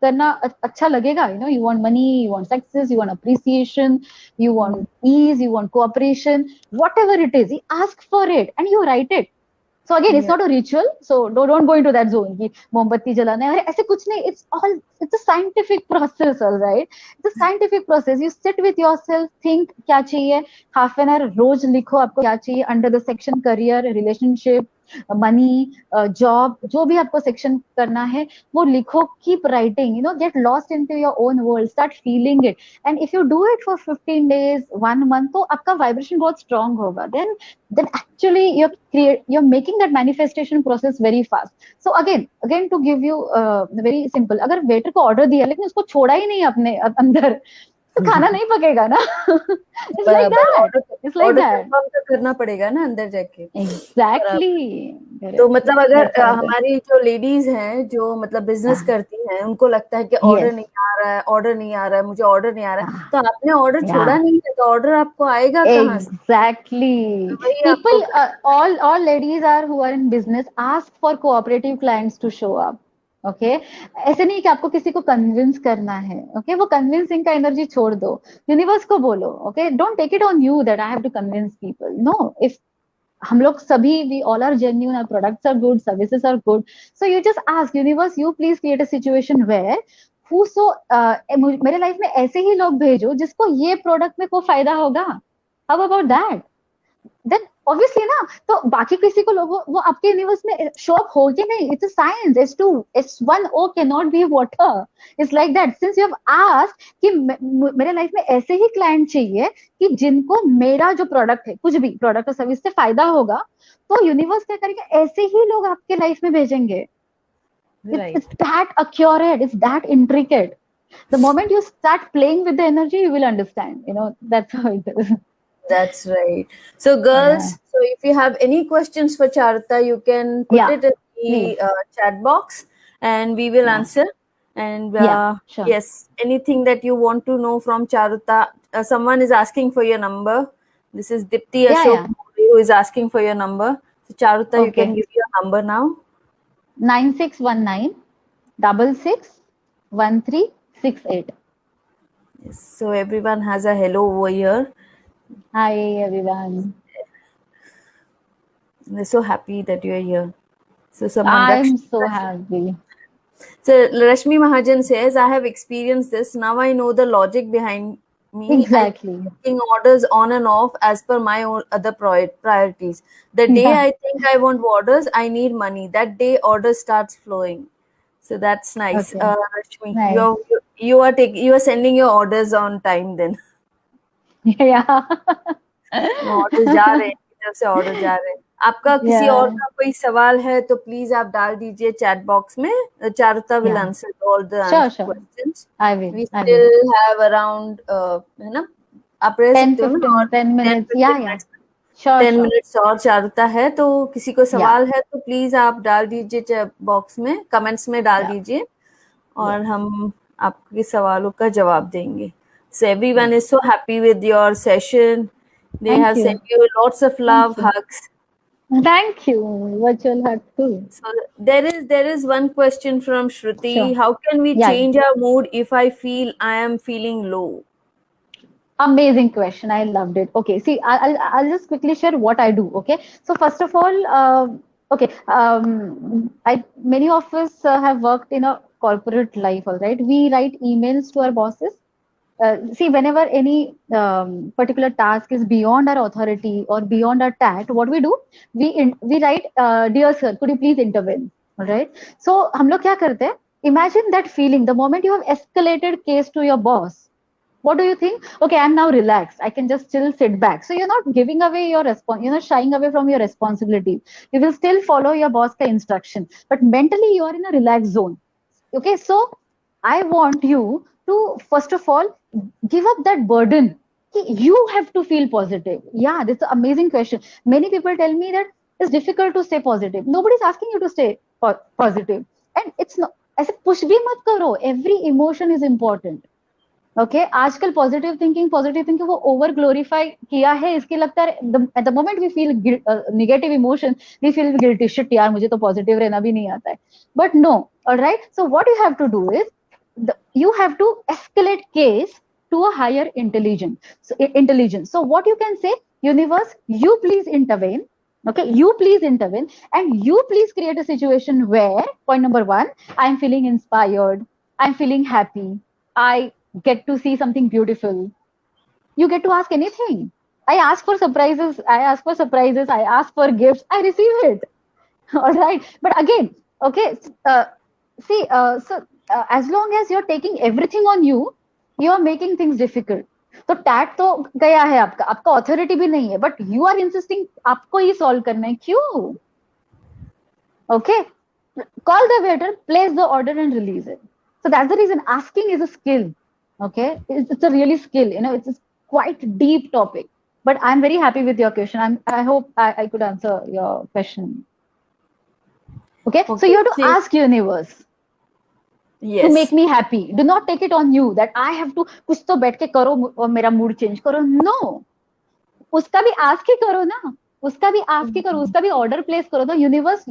करना अच्छा लगेगा. You want money, you want success, you want appreciation, you want ease, you want cooperation, whatever it is, you ask for it and you write it. So again, it's not a ritual. So don't go into that zone कि मोमबत्ती जलाना है. ऐसे कुछ नहीं. It's a scientific process, all right? It's a scientific process. You sit with yourself, think क्या चाहिए. Half an hour रोज लिखो आपको क्या चाहिए under the section career, relationship, money, job, जो भी आपको सेक्शन करना है वो लिखो, keep writing, get lost into your own world, start feeling it, and if you do it for 15 days, 1 month, तो आपका वाइब्रेशन बहुत स्ट्रांग होगा, then actually you're making that manifestation process very fast. So again to give you very simple, अगर waiter को order दिया लेकिन उसको छोड़ा ही नहीं अपने अंदर, तो खाना नहीं पकेगा ना. It's like बराबर, that. Order It's like order that. Confirm तो करना पड़ेगा ना अंदर जाके. बराबर. Exactly. तो Correct. मतलब अगर That's how it is. हमारी जो लेडीज हैं जो मतलब बिजनेस Yeah. करती हैं, उनको लगता है कि ऑर्डर Yes. नहीं आ रहा है, ऑर्डर नहीं आ रहा है, मुझे ऑर्डर नहीं आ रहा है, Yeah. तो आपने ऑर्डर छोड़ा Yeah. नहीं है तो ऑर्डर आपको आएगा कहाँ से? Exactly. वही आपको People, all ladies are who are in business ask for cooperative clients to show up. Okay, ऐसे नहीं कि आपको किसी को कन्विंस करना है. ओके, वो कन्विंसिंग का एनर्जी छोड़ दो, यूनिवर्स को बोलो. Okay, don't take it on you that I have to convince people. No, if हम लोग सभी, we all are genuine, our products are good, services are good, so you just ask universe, you please create a situation where मेरे life में ऐसे ही लोग भेजो जिसको ये प्रोडक्ट में को फायदा होगा. How about that? Then obviously ना, तो बाकी किसी को लोगों वो आपके यूनिवर्स में शो अप होगी नहीं. It's a science. H2S1O cannot be water. It's like that. Since you have asked कि मेरे लाइफ में ऐसे ही क्लाइंट चाहिए कि जिनको मेरा जो प्रोडक्ट है, कुछ भी प्रोडक्ट और सर्विस से फायदा होगा, तो यूनिवर्स क्या करेगा, ऐसे ही लोग आपके लाइफ में भेजेंगे. It's right. that accurate, it's that intricate. The moment you start playing with the energy, you will understand. That's how it is. That's right. So girls, Yeah. so if you have any questions for Charita, you can put Yeah. it in Please. the chat box and we will Yeah. answer. And Yeah. Sure. yes, anything that you want to know from Charita, someone is asking for your number. This is Dipti Yeah. Ashok Yeah. who is asking for your number. So Charita, you can Okay. give your number now. 9619 661368. Yes. So everyone has a hello over here. Hi everyone. We're so happy that you're here. So someone I'm so happy. So Rashmi Mahajan says, I have experienced this. Now I know the logic behind me. Exactly. I keep getting orders on and off as per my own other priorities. The day Yeah. I think I want orders, I need money. That day order starts flowing. So that's nice. Okay. Rashmi, Nice. you are sending your orders on time then. Yeah. Order जा रहे हैं, तरफ से order जा रहे हैं. आपका किसी Yeah. और का कोई सवाल है तो प्लीज आप डाल दीजिए चैट बॉक्स में. Charuta will Yeah. Answer all the Sure. Sure. Questions. I will. We I will. Still have around है ना, आप रह 10, सकते हो ना 15, और 10 minutes. 10-15 Yeah. Yeah. Minutes. Sure. 10 Sure. Minutes और चारुता है, तो किसी को Yeah. सवाल है तो प्लीज आप डाल दीजिए चैट बॉक्स में, कमेंट्स में डाल Yeah. दीजिए और Yeah. हम आपके सवालों का जवाब देंगे. So everyone is so happy with your session. They Thank have you. sent you lots of love, Thank you. hugs. Thank you. Virtual hug too. So there is one question from Shruti. Sure. How can we Yeah. change our mood if I feel I am feeling low? Amazing question. I loved it. Okay. See, I'll just quickly share what I do. Okay. So first of all, okay. Many of us have worked in a corporate life. All right. We write emails to our bosses. See, whenever any particular task is beyond our authority or beyond our tact, what we do, we write, dear sir, could you please intervene? All right. So, हम लोग क्या करते हैं? Imagine that feeling the moment you have escalated case to your boss. What do you think? Okay, I'm now relaxed. I can just still sit back. So you're not giving away your response, you're not shying away from your responsibility. You will still follow your boss ka instruction, but mentally you are in a relaxed zone. Okay, so I want you to first of all give up that burden. You have to feel positive. Yeah, this is an amazing question. Many people tell me that it's difficult to stay positive. Nobody's asking you to stay positive, and it's not. ऐसे push भी मत करो. Every emotion is important. Okay आजकल positive thinking वो over glorify किया है. इसके लगता है at the moment we feel negative emotion we feel guilty, shit यार मुझे तो पॉजिटिव रहना भी नहीं आता है. But no, alright. So what you have to do is you have to escalate case to a higher intelligence. So what you can say, universe, you please intervene. Okay, you please intervene and you please create a situation where, point number 1, I'm feeling inspired, I'm feeling happy, I get to see something beautiful. You get to ask anything. I ask for surprises, I ask for gifts, I receive it. All right, but again, okay, see, as long as you're taking everything on you, you are making things difficult. तो TET तो गया है आपका, आपका authority भी नहीं है, but you are insisting आपको ही सॉल्व करना है, क्यों? Okay, call the waiter, place the order, and release it. So that's the reason asking is a skill. Okay, it's a really skill. You know, it's a quite deep topic. But I'm very happy with your question. I hope I could answer your question. Okay, so you have to ask universe to make me happy. Do not take it on you that I have to कुछ तो बैठ के करो और मेरा mood change करो. No, उसका भी ask ही करो ना. उसका भी ask ही करो. उसका भी order place करो. तो universe,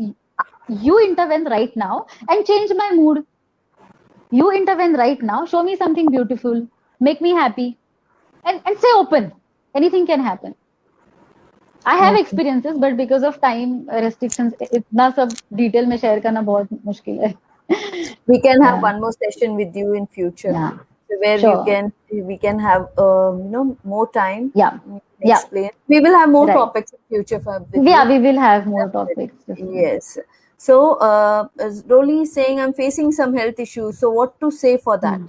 you intervene right now and change my mood. You intervene right now. Show me something beautiful. Make me happy. And stay open. Anything can happen. I have experiences, but because of time restrictions, इतना सब detail में share करना बहुत मुश्किल है. We can have one more session with you in future, where we can have more time. Explain. We will have more topics in future. We will have more topics. Yes. So Rolly is saying I'm facing some health issues. So what to say for that?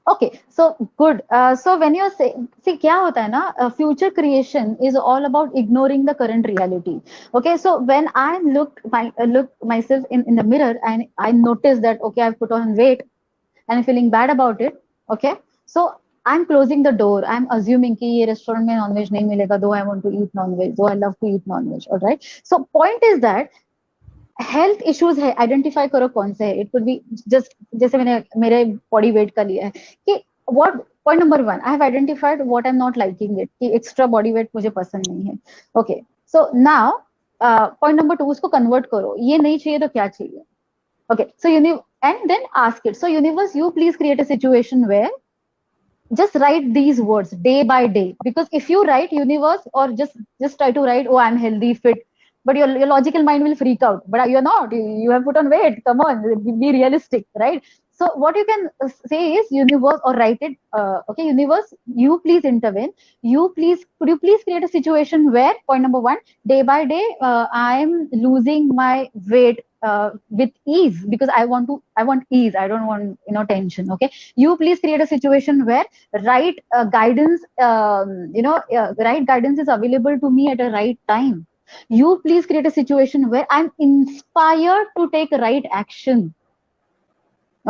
Okay, so good. So when you say, see, क्या होता है ना, future creation is all about ignoring the current reality. Okay, so when I look myself in the mirror and I notice that okay, I've put on weight and I'm feeling bad about it. Okay, so I'm closing the door. I'm assuming कि ये restaurant में non-veg नहीं मिलेगा, though I want to eat non-veg, though I love to eat non-veg. All right. So point is that health issues है, identify करो कौन से है. इट कुड बी जस्ट जैसे मैंने मेरे बॉडी वेट का लिया है कि what point number 1, I have identified what I am not liking it, कि एक्स्ट्रा बॉडी वेट मुझे पसंद नहीं है. Okay, so now point number 2, उसको कन्वर्ट करो. ये नहीं चाहिए तो क्या चाहिए? Okay, so and then ask it. So universe, you please create a situation where just write these words day by day, because if you write universe or just try to write, oh, I'm healthy, fit, but your logical mind will freak out. But you're not. You have put on weight. Come on, be realistic, right? So what you can say is universe, or write it. Okay, universe, you please intervene. Could you please create a situation where point number 1, day by day, I'm losing my weight with ease, because I want ease. I don't want tension. Okay, you please create a situation where right guidance, right guidance is available to me at a right time. You please create a situation where I'm inspired to take right action.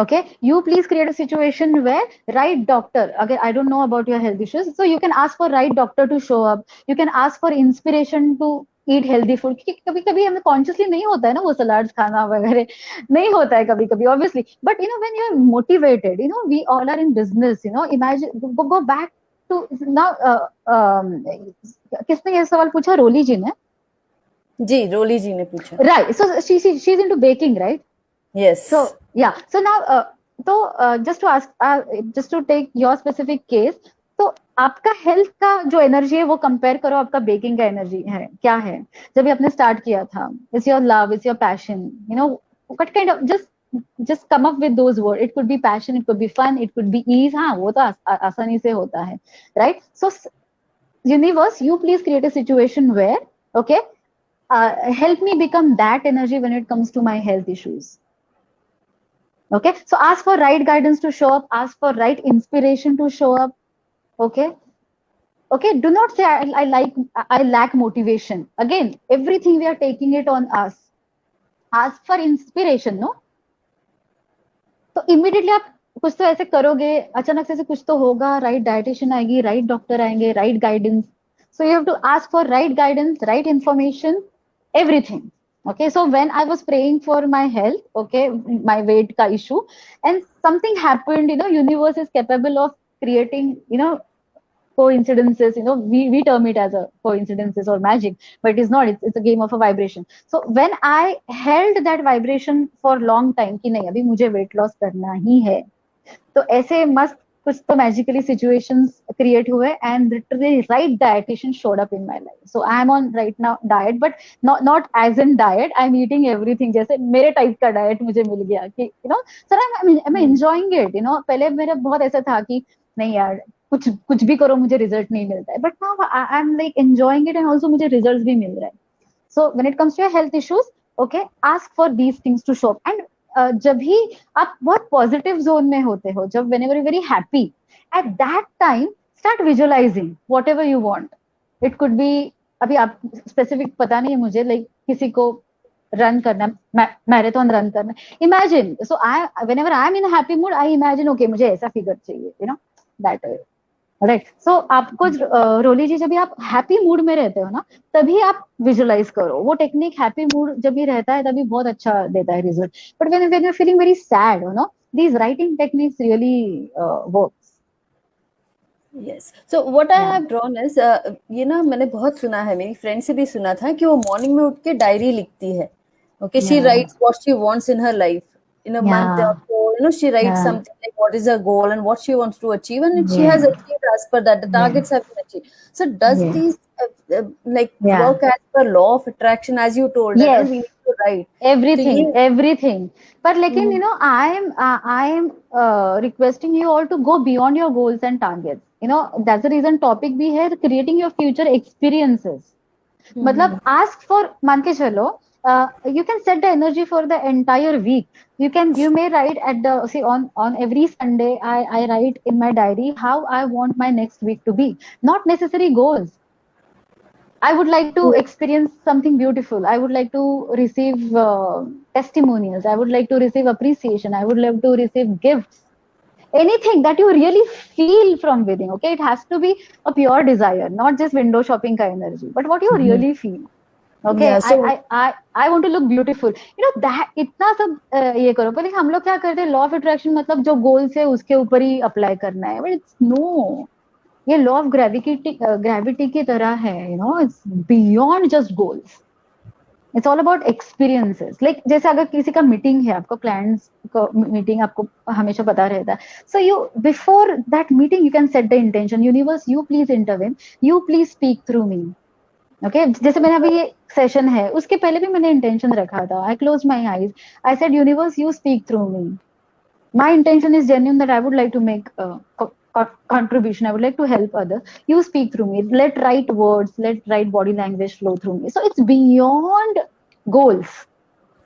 Okay, you please create a situation where right doctor, again, I don't know about your health issues, so you can ask for right doctor to show up. You can ask for inspiration to eat healthy food. कभी कभी हमें consciously नहीं होता है ना वो salads खाना वगैरह, नहीं होता है कभी कभी obviously, but when you're motivated, we all are in business, imagine, go back to now. किसने ये सवाल पूछा? रोली जी ने. जी, रोली जी ने पूछा. Right, so she's into baking, right? Yes. So yeah, so now just to ask, just to take your specific case, तो आपका health का जो एनर्जी है वो कंपेयर करो आपका बेकिंग का एनर्जी है क्या है जब ये आपने स्टार्ट किया था. It's your love, it's your passion, what kind of, just come up with those words. It could be passion, it could be fun, it could be ease. हाँ, वो तो आसानी से होता है, right? So universe, you please create a situation where, okay, help me become that energy when it comes to my health issues. Okay, so ask for right guidance to show up, ask for right inspiration to show up. Okay, do not say I lack motivation. Again, everything we are taking it on us. Ask for inspiration, no? तो immediately आप कुछ तो ऐसे करोगे, अचानक से कुछ तो होगा, right dietitian आएगी, right doctor आएंगे, right guidance. So you have to ask for right guidance, right information, everything. Okay, so when I was praying for my health, okay, my weight ka issue, and something happened, universe is capable of creating, coincidences, we term it as a coincidences or magic, but it is not. It's a game of a vibration. So when I held that vibration for long time कि नहीं अभी मुझे weight loss करना ही है, तो ऐसे मस्त कुछ तो magically situations create हुए, and the right dietitian showed up in my life. So I am on right now diet, but not as in diet. I'm eating everything. जैसे मेरे type का diet मुझे मिल गया कि sir, I'm enjoying it. पहले मेरा बहुत ऐसा था कि नहीं यार कुछ भी करो मुझे रिजल्ट नहीं मिलता है, but now I am like enjoying it, and also मुझे रिजल्ट भी मिल रहा है. So when it comes to your health issues, okay, ask for these things to show up. And जब भी आप बहुत पॉजिटिव जोन में होते हो, जब when ever you very happy, at that time start visualising what ever you want. It could be, अभी आप स्पेसिफिक पता नहीं है मुझे, लाइक किसी को रन करना, मैराथन रन करना, imagine. So I, when ever I am in happy mood, I imagine okay मुझे ऐसा फिगर चाहिए, यू नो, दैट। राइट। सो आपको रोली जी, जब भी आप हैप्पी मूड में रहते हो ना, तभी आप विजुअलाइज करो। वो टेक्निक हैप्पी मूड जब भी रहता है तभी बहुत अच्छा देता है result. But when you feeling very sad, you know, these writing techniques really works. Yes, so what I या हैव ड्रॉन इज, ये ना मैंने बहुत सुना है, मेरी फ्रेंड से भी सुना था कि वो मॉर्निंग में उठ के डायरी लिखती है. Okay, she या writes what she wants in her life in a month or या so. She writes या something like what is her goal and what she wants to achieve, and she या has achieved as per that. The targets have been achieved. So, does या these like या work as per law of attraction, as you told that no, yes, we need to write. So, everything, ये. everything. But लेकिन, Mhm. you know, I am requesting you all to go beyond your goals and targets. You know, that's the reason topic भी है creating your future experiences. Mhm. मतलब ask for, मान के चलो, you can set the energy for the entire week. You may write at the, see, on every Sunday, I write in my diary how I want my next week to be. Not necessary goals. I would like to experience something beautiful. I would like to receive testimonials. I would like to receive appreciation. I would love to receive gifts. Anything that you really feel from within. Okay, it has to be a pure desire, not just window shopping kind of energy, but what you Mhm. really feel. Okay, Yeah. So. I want to look beautiful. You know that इतना सब ये करो, पर हम लोग क्या करते हैं, लॉ ऑफ अट्रैक्शन मतलब जो गोल्स है उसके ऊपर ही अप्लाई करना है, बट इट्स नो, ये लॉ ऑफ ग्रेविटी की तरह है, you know, it's beyond just goals. It's all about experiences. Like जैसे अगर किसी का मीटिंग है, आपको क्लाइंट्स को मीटिंग आपको हमेशा पता रहता है, so you before that meeting you can set the intention, universe you please intervene, you please speak through me. Okay, जैसे मैंने अभी ये सेशन है उसके पहले भी मैंने इंटेंशन रखा था, आई close my eyes, I said universe you speak through me, my intention is genuine that I would like to make a contribution. I would like to help others. You speak through me. Let right words, let right body language flow through me. So it's beyond goals,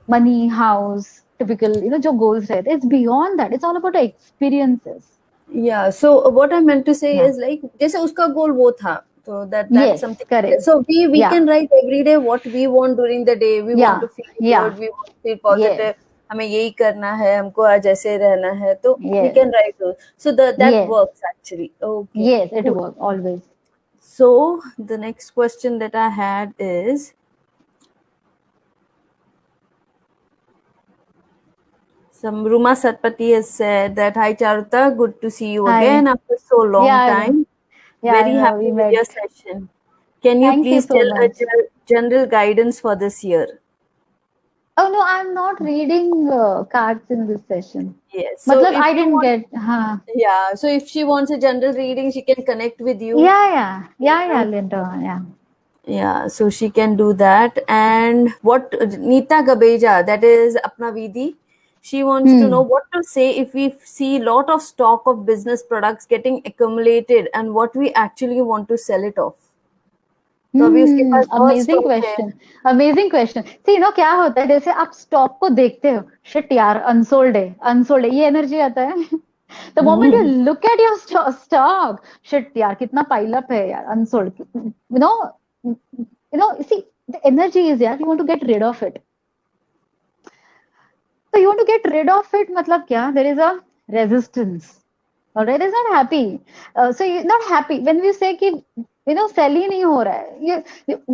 money, house, typical, you know, जो goals रहते. It's beyond that. It's all about experiences. Yeah. So what I meant to say Yeah. is like, जैसे उसका goal वो था, so that's Yes. something. Correct. So we Yeah. can write every day what we want during the day. We want Yeah. to feel Yeah. good. We want to feel Yes. positive. हमें यही करना है, हमको आज ऐसे रहना है, तो we Yes. can write those. So that Yes. works actually. Okay, Yes. It cool. works always. So the next question that I had is, Ruma Satpathy has said that, hi Charuta, good to see you Hi. again after so long Yeah. Yeah. time. Yeah. I Very know. happy We with met. your session. Can you Thank you please so tell a much. general guidance for this year? Oh no, I'm not reading cards in this session. Yes. So Matlab, if I you didn't want, get, huh. yeah. So if she wants a general reading, she can connect with you. Yeah, Linda, yeah. Yeah. So she can do that. And what Neeta Gabeja, that is Apna Vidhi, she wants to know Hmm. what to say if we see lot of stock of business products getting accumulated and what we actually want to sell it off. तो अभी उसके पास बहुत amazing stock है. Question, amazing question. See no क्या होता है, जैसे आप स्टॉक को देखते हो, शिट यार अनसोल्ड है, अनसोल्ड है, ये एनर्जी आता है। The moment you look at your stock, shit यार कितना पाइल अप है यार, unsold, see the energy is यार, you want to get rid of it. So you want to get rid of it, मतलब क्या? There is a resistance. Alright, it's not happy. So you're not happy when we say कि sell ही नहीं हो रहा है.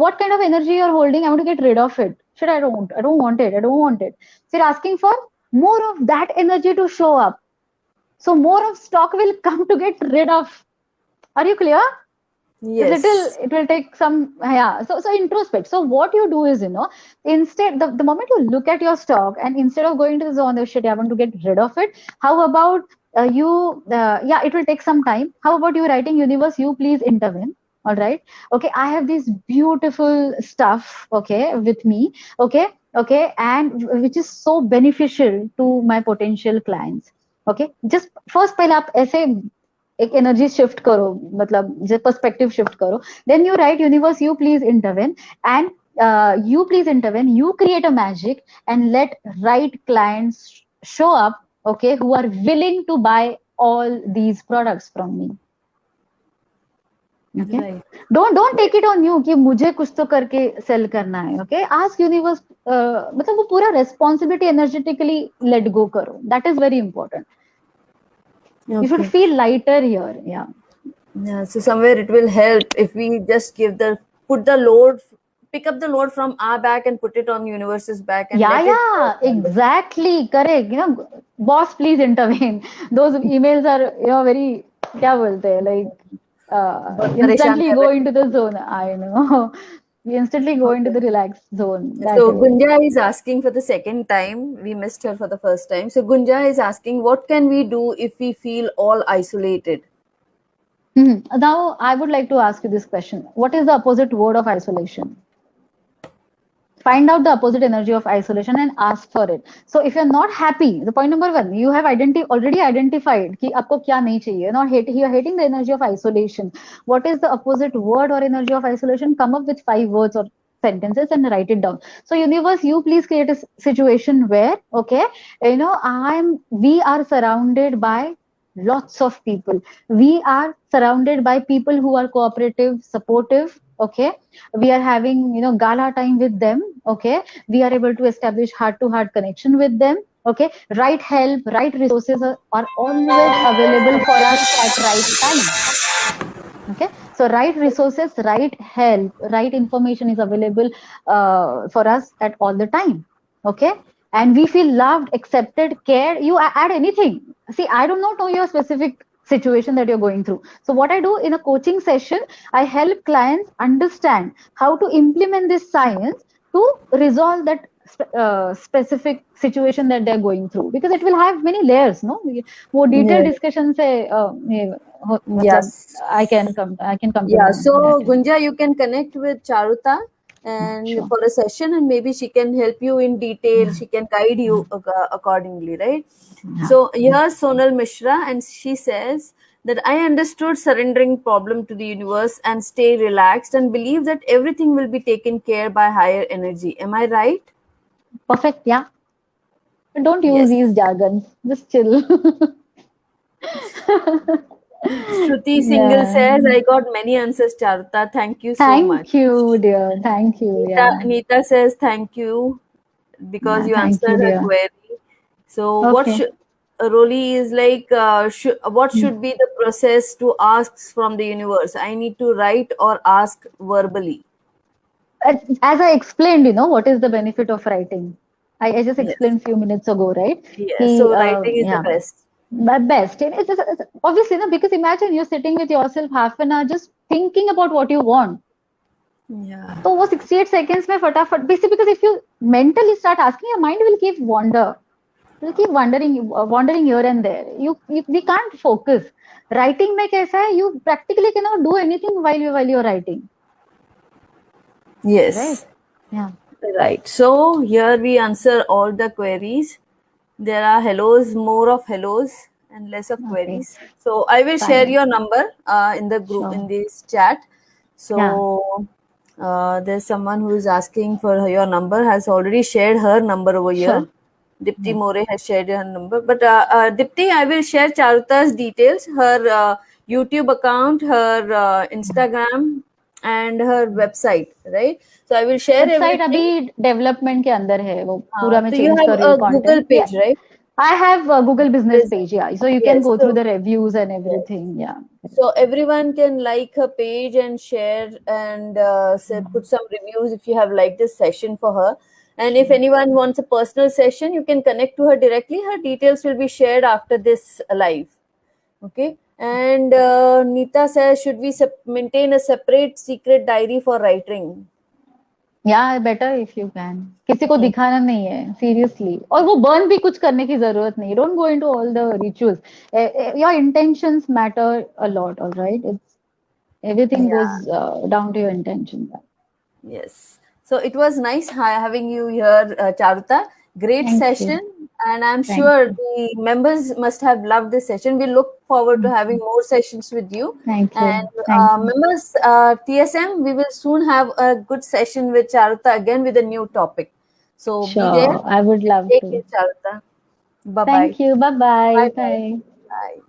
What kind of energy you're holding? I want to get rid of it. Shit, I don't want it. I don't want it. So you're asking for more of that energy to show up. So more of stock will come to get rid of. Are you clear? Yes. It will take some, yeah. So introspect. So what you do is, instead, the moment you look at your stock and instead of going to the zone, oh shit, I want to get rid of it. How about yeah, it will take some time. How about you writing, universe, you please intervene. All right. Okay. I have this beautiful stuff. Okay. With me. Okay. Okay. And which is so beneficial to my potential clients. Okay. Just first, पहले आप ऐसे एक energy shift करो, मतलब perspective shift करो, then you write universe you please intervene and you please intervene, you create a magic and let right clients show up, okay, who are willing to buy all these products from me. Okay, Right. don't take it on you कि मुझे कुछ तो करके cell करना है. Okay, ask universe, मतलब वो पूरा responsibility energetically let go करो. That is very important. You should Okay. feel lighter here. Yeah. Yeah. So somewhere it will help if we just put the load, pick up the load from our back and put it on universe's back and let it Yeah, handle. exactly, correct. You know, boss, please intervene. Those emails are, very, क्या बोलते हैं, like, बहुत परेशान instantly कर go रहे into the zone. I know. You instantly go into हैं. the relaxed zone. That So way. Gunja is asking for the second time. We missed her for the first time. So Gunja is asking, what can we do if we feel all isolated? Now, I would like to ask you this question. What is the opposite word of isolation? Find out the opposite energy of isolation and ask for it. So if you're not happy, the point number one, you have already identified कि आपको क्या नहीं चाहिए. Not hate, you're hating the energy of isolation. What is the opposite word or energy of isolation? Come up with 5 words or sentences and write it down. So universe, you please create a situation where, okay, we are surrounded by lots of people. We are surrounded by people who are cooperative, supportive, okay. We are having, gala time with them, okay. We are able to establish heart to heart connection with them, okay. Right help, right resources are always available for us at right time, okay. So right resources, right help, right information is available for us at all the time, okay. And we feel loved, accepted, cared. You add anything. See, I do not know your specific situation that you're going through. So what I do in a coaching session, I help clients understand how to implement this science to resolve that specific situation that they're going through, because it will have many layers, no. More detailed Yeah. discussion से मतलब Yes. I can come to Yeah. know that. So Gunja, you can connect with Charuta and Sure. for a session, and maybe she can help you in detail. Yeah. She can guide Yeah. you accordingly, right? Yeah. So here's Sonal Mishra, and she says that I understood surrendering problem to the universe and stay relaxed and believe that everything will be taken care by higher energy. Am I right? Perfect. Yeah. But don't use Yes. these jargons. Just chill. Shruti Single Yeah. says, I got many answers, Charuta. Thank you so much. Thank you, dear. Thank you. Yeah. Neeta says, thank you because Yeah. you Thank answered you, her dear. query. So, what Okay. should Roli is like, what should be the process to ask from the universe? I need to write or ask verbally. As I explained, what is the benefit of writing? I just Yes. explained few minutes ago, right? Yes. So, writing is the Yeah. best. But best. It's obviously, because imagine you're sitting with yourself half an hour just thinking about what you want. Yeah. So वो 68 seconds में फटाफट, basically, because if you mentally start asking, your mind will keep will keep wandering here and there. We can't focus. Writing में कैसा है? You practically cannot do anything while you're writing, right? Yes. Yeah. Right. So, here we answer all the queries. There are hellos, more of hellos and less of Okay. queries. So I will share Fine. your number in the group in Sure. this chat. Yeah. So there's someone who is asking for your number, has already shared her number over here. Sure. Dipti Yeah. More has shared her number. But Dipti, I will share Charuta's details, her YouTube account, her Instagram, and her website, right? So I will share website everything. अभी development के अंदर है, वो पूरा मैं So you change have कर रही हूँ a Google content. page, right? I have a Google Business Business. page, yeah. So you can Yes. go through So the reviews and yes. everything, yeah. So everyone can like her page and share and say, put some reviews if you have liked this session for her. And if anyone wants a personal session, you can connect to her directly. Her details will be shared after this live. Okay. And Neeta says, should we maintain a separate secret diary for writing? Yeah, better if you can. किसी को दिखाना नहीं है, seriously. और वो burn भी कुछ करने की जरूरत नहीं. Don't go into all the rituals. Your intentions matter a lot, all right? Everything Yeah. goes down to your intention. Yes. So it was nice having you here, Charuta. Great Thank you. session. And I'm Thank sure you. the members must have loved this session. We look forward to Thank having you. more sessions with you. Thank And you. Thank you. members, TSM, we will soon have a good session with Charutta again with a new topic. So be there Sure. I would and love take care, to. Charutta. Bye bye. Thank you. Bye-bye. Bye bye. Bye. Bye.